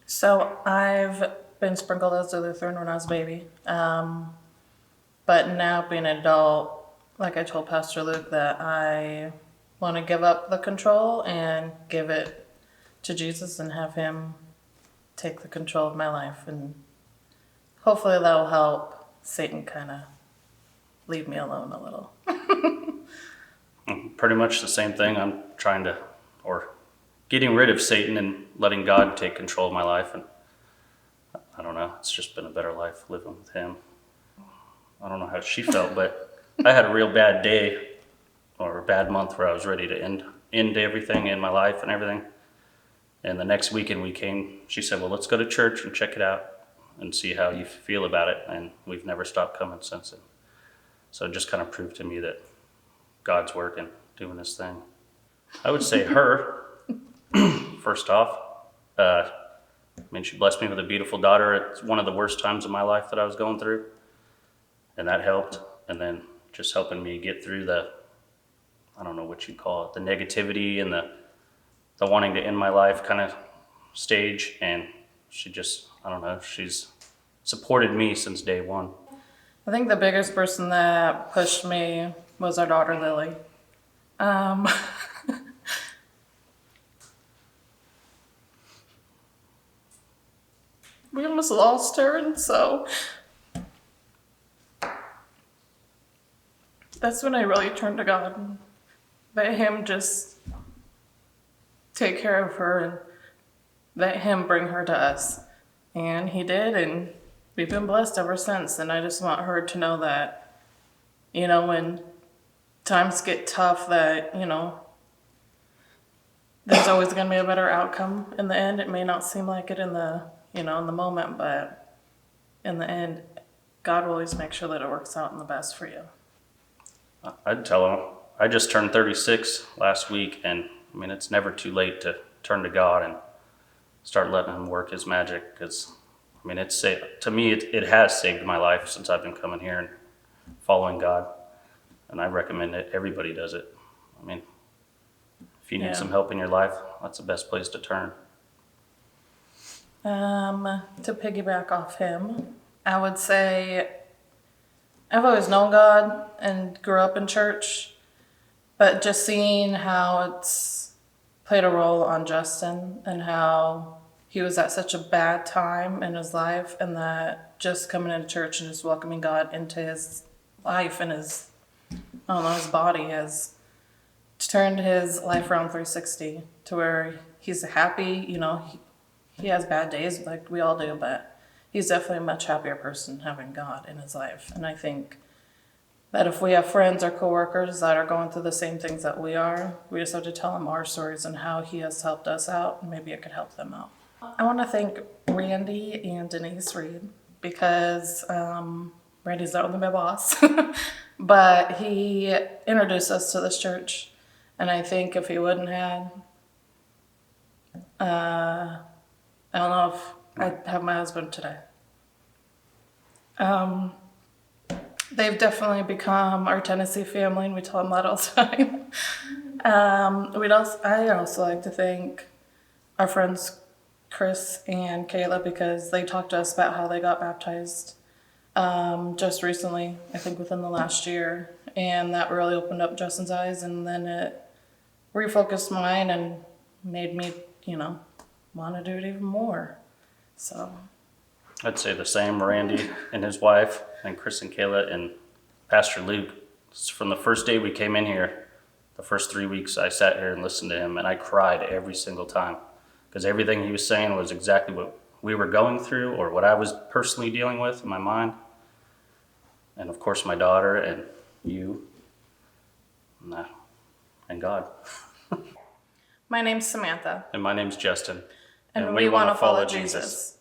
So I've been sprinkled as a Lutheran when I was a baby. But now being an adult, like I told Pastor Luke, that I want to give up the control and give it to Jesus and have him take the control of my life. And hopefully that will help Satan kind of leave me alone a little. Pretty much the same thing. I'm trying to, or getting rid of Satan and letting God take control of my life. And I don't know, it's just been a better life living with him. I don't know how she felt, but I had a real bad day or a bad month where I was ready to end everything in my life and everything. And the next weekend she said, well, let's go to church and check it out and see how you feel about it. And we've never stopped coming since then. So it just kind of proved to me that God's working, doing this thing. I would say her, first off. She blessed me with a beautiful daughter at one of the worst times of my life that I was going through. And that helped. And then just helping me get through the, I don't know what you call it, the negativity and the wanting to end my life kind of stage. And she just, I don't know, she's supported me since day one. I think the biggest person that pushed me was our daughter, Lily. We almost lost her, and so that's when I really turned to God and let him just take care of her and let him bring her to us. And he did, and we've been blessed ever since. And I just want her to know that, when times get tough, that, there's always going to be a better outcome in the end. It may not seem like it in the moment, but in the end, God will always make sure that it works out in the best for you. I'd tell him, I just turned 36 last week, and it's never too late to turn to God and start letting him work his magic, because to me it has saved my life since I've been coming here and following God, and I recommend that everybody does it. If you need some help in your life, that's the best place to turn. To piggyback off him, I would say I've always known God and grew up in church, but just seeing how it's played a role on Justin and how he was at such a bad time in his life, and that just coming into church and just welcoming God into his life and his body has turned his life around 360 to where he's happy. He has bad days like we all do, but he's definitely a much happier person having God in his life. And I think that if we have friends or coworkers that are going through the same things that we are, we just have to tell them our stories and how he has helped us out, and maybe it could help them out. I want to thank Randy and Denise Reed, because Randy's not only my boss, but he introduced us to this church. And I think if he wouldn't have, I don't know if I'd have my husband today. They've definitely become our Tennessee family, and we tell them that all the time. I also like to thank our friends Chris and Kayla, because they talked to us about how they got baptized just recently, I think within the last year. And that really opened up Justin's eyes, and then it refocused mine and made me, want to do it even more. So I'd say the same. Randy and his wife and Chris and Kayla and Pastor Luke. From the first day we came in here, the first 3 weeks I sat here and listened to him, and I cried every single time, because everything he was saying was exactly what we were going through or what I was personally dealing with in my mind. And of course my daughter and you and God. My name's Samantha. And my name's Justin. And we want to follow Jesus.